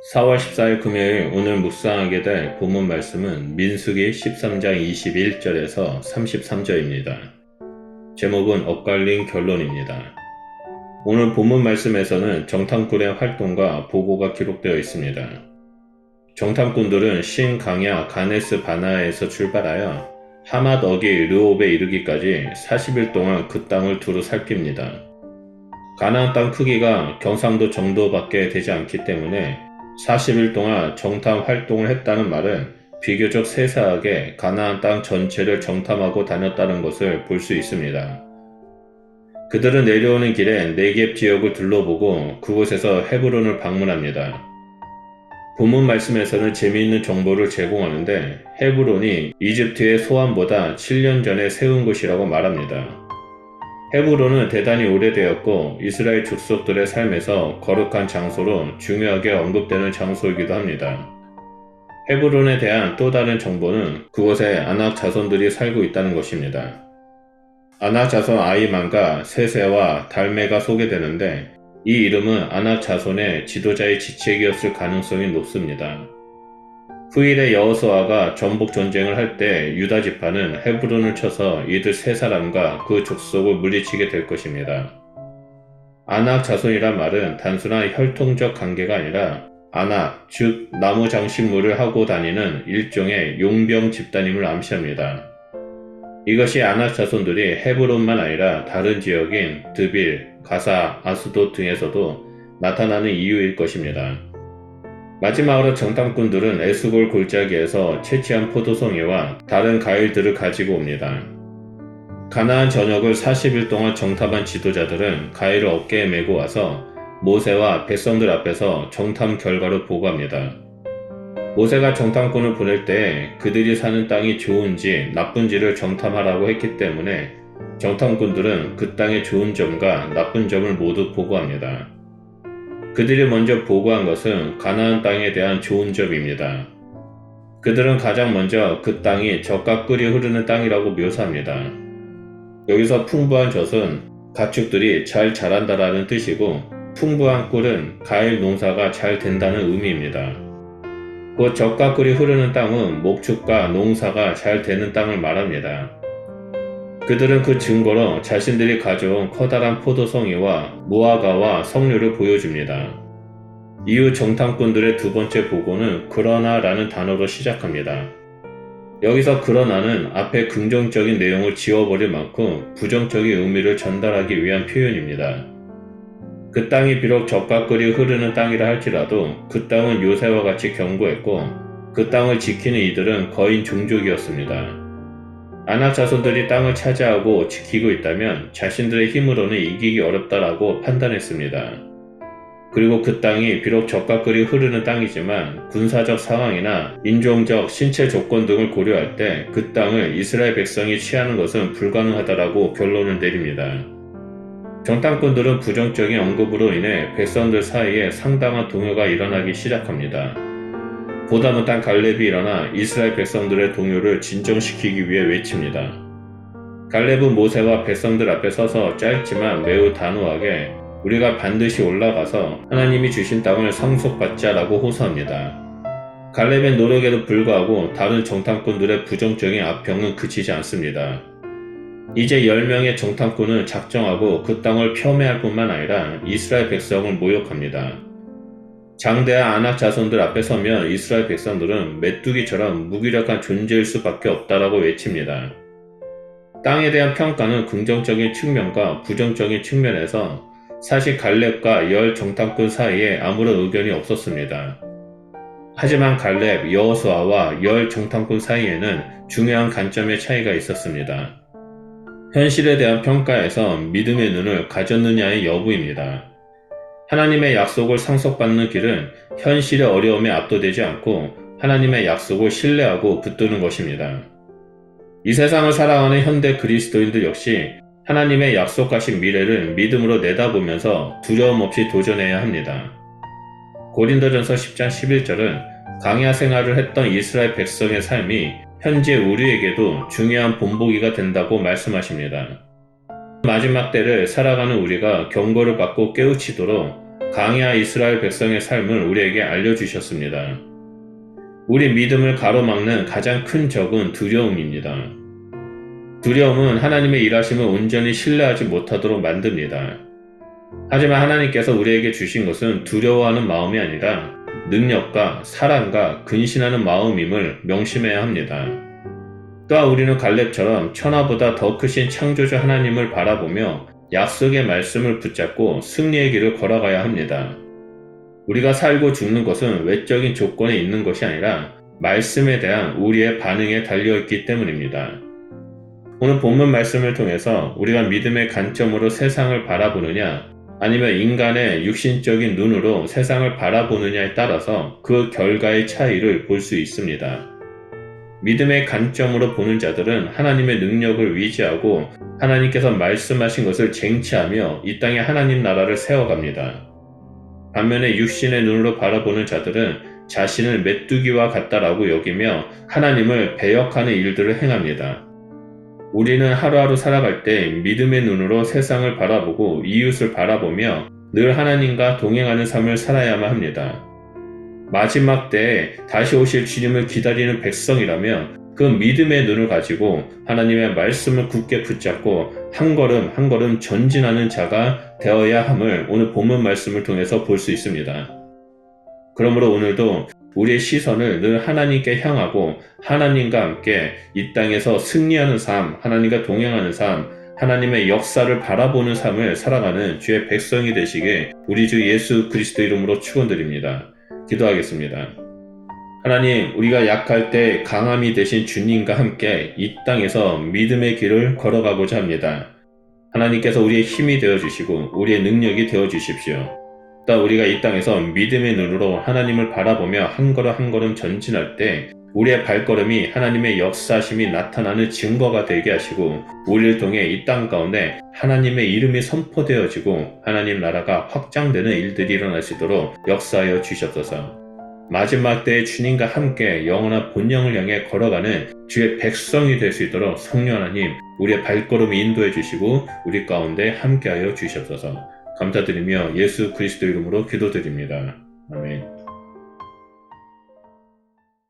4월 14일 금요일 오늘 묵상하게 될 본문 말씀은 민수기 13장 21절에서 33절입니다. 제목은 엇갈린 결론입니다. 오늘 본문 말씀에서는 정탐꾼의 활동과 보고가 기록되어 있습니다. 정탐꾼들은 신강야 가네스 바나에서 출발하여 하맛 어기 르홉에 이르기까지 40일 동안 그 땅을 두루 살핍니다. 가나안 땅 크기가 경상도 정도밖에 되지 않기 때문에 40일 동안 정탐 활동을 했다는 말은 비교적 세세하게 가나안 땅 전체를 정탐하고 다녔다는 것을 볼 수 있습니다. 그들은 내려오는 길에 네겝 지역을 둘러보고 그곳에서 헤브론을 방문합니다. 본문 말씀에서는 재미있는 정보를 제공하는데 헤브론이 이집트의 소환보다 7년 전에 세운 곳이라고 말합니다. 헤브론은 대단히 오래되었고 이스라엘 족속들의 삶에서 거룩한 장소로 중요하게 언급되는 장소이기도 합니다. 헤브론에 대한 또 다른 정보는 그곳에 아낙 자손들이 살고 있다는 것입니다. 아낙 자손 아히만과 세세와 달메가 소개되는데 이 이름은 아낙 자손의 지도자의 지책이었을 가능성이 높습니다. 후일에 여호수아가 전복 전쟁을 할 때 유다 지파는 헤브론을 쳐서 이들 세 사람과 그 족속을 물리치게 될 것입니다. 아낙 자손이란 말은 단순한 혈통적 관계가 아니라 아낙, 즉 나무 장식물을 하고 다니는 일종의 용병 집단임을 암시합니다. 이것이 아낙 자손들이 헤브론만 아니라 다른 지역인 드빌, 가사, 아스돗 등에서도 나타나는 이유일 것입니다. 마지막으로 정탐꾼들은 에스골 골짜기에서 채취한 포도송이와 다른 과일들을 가지고 옵니다. 가나안 전역을 40일 동안 정탐한 지도자들은 과일을 어깨에 메고 와서 모세와 백성들 앞에서 정탐 결과를 보고합니다. 모세가 정탐꾼을 보낼 때 그들이 사는 땅이 좋은지 나쁜지를 정탐하라고 했기 때문에 정탐꾼들은 그 땅의 좋은 점과 나쁜 점을 모두 보고합니다. 그들이 먼저 보고한 것은 가나안 땅에 대한 좋은 점입니다. 그들은 가장 먼저 그 땅이 젖과 꿀이 흐르는 땅이라고 묘사합니다. 여기서 풍부한 젖은 가축들이 잘 자란다라는 뜻이고 풍부한 꿀은 과일 농사가 잘 된다는 의미입니다. 곧 젖과 꿀이 흐르는 땅은 목축과 농사가 잘 되는 땅을 말합니다. 그들은 그 증거로 자신들이 가져온 커다란 포도송이와 무화과와 석류를 보여줍니다. 이후 정탐꾼들의 두 번째 보고는 그러나 라는 단어로 시작합니다. 여기서 그러나는 앞에 긍정적인 내용을 지워버릴 만큼 부정적인 의미를 전달하기 위한 표현입니다. 그 땅이 비록 젖과 꿀이 흐르는 땅이라 할지라도 그 땅은 요새와 같이 견고했고 그 땅을 지키는 이들은 거인 종족이었습니다. 아낙 자손들이 땅을 차지하고 지키고 있다면 자신들의 힘으로는 이기기 어렵다라고 판단했습니다. 그리고 그 땅이 비록 젖과 꿀이 흐르는 땅이지만 군사적 상황이나 인종적 신체 조건 등을 고려할 때 그 땅을 이스라엘 백성이 취하는 것은 불가능하다라고 결론을 내립니다. 정탐꾼들은 부정적인 언급으로 인해 백성들 사이에 상당한 동요가 일어나기 시작합니다. 보다 못한 갈렙이 일어나 이스라엘 백성들의 동요를 진정시키기 위해 외칩니다. 갈렙은 모세와 백성들 앞에 서서 짧지만 매우 단호하게 우리가 반드시 올라가서 하나님이 주신 땅을 상속받자라고 호소합니다. 갈렙의 노력에도 불구하고 다른 정탐꾼들의 부정적인 악평은 그치지 않습니다. 이제 10명의 정탐꾼은 작정하고 그 땅을 폄훼할 뿐만 아니라 이스라엘 백성을 모욕합니다. 장대한 아낙 자손들 앞에 서면 이스라엘 백성들은 메뚜기처럼 무기력한 존재일 수밖에 없다라고 외칩니다. 땅에 대한 평가는 긍정적인 측면과 부정적인 측면에서 사실 갈렙과 열 정탐꾼 사이에 아무런 의견이 없었습니다. 하지만 갈렙, 여호수아와 열 정탐꾼 사이에는 중요한 관점의 차이가 있었습니다. 현실에 대한 평가에서 믿음의 눈을 가졌느냐의 여부입니다. 하나님의 약속을 상속받는 길은 현실의 어려움에 압도되지 않고 하나님의 약속을 신뢰하고 붙드는 것입니다. 이 세상을 살아가는 현대 그리스도인들 역시 하나님의 약속하신 미래를 믿음으로 내다보면서 두려움 없이 도전해야 합니다. 고린도전서 10장 11절은 광야 생활을 했던 이스라엘 백성의 삶이 현재 우리에게도 중요한 본보기가 된다고 말씀하십니다. 마지막 때를 살아가는 우리가 경고를 받고 깨우치도록 강야 이스라엘 백성의 삶을 우리에게 알려주셨습니다. 우리 믿음을 가로막는 가장 큰 적은 두려움입니다. 두려움은 하나님의 일하심을 온전히 신뢰하지 못하도록 만듭니다. 하지만 하나님께서 우리에게 주신 것은 두려워하는 마음이 아니라 능력과 사랑과 근신하는 마음임을 명심해야 합니다. 또한 우리는 갈렙처럼 천하보다 더 크신 창조주 하나님을 바라보며 약속의 말씀을 붙잡고 승리의 길을 걸어가야 합니다. 우리가 살고 죽는 것은 외적인 조건에 있는 것이 아니라 말씀에 대한 우리의 반응에 달려있기 때문입니다. 오늘 본문 말씀을 통해서 우리가 믿음의 관점으로 세상을 바라보느냐 아니면 인간의 육신적인 눈으로 세상을 바라보느냐에 따라서 그 결과의 차이를 볼 수 있습니다. 믿음의 관점으로 보는 자들은 하나님의 능력을 위지하고 하나님께서 말씀하신 것을 쟁취하며 이 땅에 하나님 나라를 세워갑니다. 반면에 육신의 눈으로 바라보는 자들은 자신을 메뚜기와 같다라고 여기며 하나님을 배역하는 일들을 행합니다. 우리는 하루하루 살아갈 때 믿음의 눈으로 세상을 바라보고 이웃을 바라보며 늘 하나님과 동행하는 삶을 살아야만 합니다. 마지막 때에 다시 오실 주님을 기다리는 백성이라면 그 믿음의 눈을 가지고 하나님의 말씀을 굳게 붙잡고 한 걸음 한 걸음 전진하는 자가 되어야 함을 오늘 본문 말씀을 통해서 볼 수 있습니다. 그러므로 오늘도 우리의 시선을 늘 하나님께 향하고 하나님과 함께 이 땅에서 승리하는 삶, 하나님과 동행하는 삶, 하나님의 역사를 바라보는 삶을 살아가는 주의 백성이 되시길 우리 주 예수 그리스도 이름으로 축원드립니다. 기도하겠습니다. 하나님, 우리가 약할 때 강함이 되신 주님과 함께 이 땅에서 믿음의 길을 걸어가고자 합니다. 하나님께서 우리의 힘이 되어주시고 우리의 능력이 되어주십시오. 또 우리가 이 땅에서 믿음의 눈으로 하나님을 바라보며 한 걸음 한 걸음 전진할 때 우리의 발걸음이 하나님의 역사심이 나타나는 증거가 되게 하시고 우리를 통해 이 땅 가운데 하나님의 이름이 선포되어지고 하나님 나라가 확장되는 일들이 일어날 수 있도록 역사하여 주시옵소서. 마지막 때에 주님과 함께 영원한 본영을 향해 걸어가는 주의 백성이 될 수 있도록 성령 하나님 우리의 발걸음을 인도해 주시고 우리 가운데 함께하여 주시옵소서. 감사드리며 예수 그리스도 이름으로 기도드립니다. 아멘.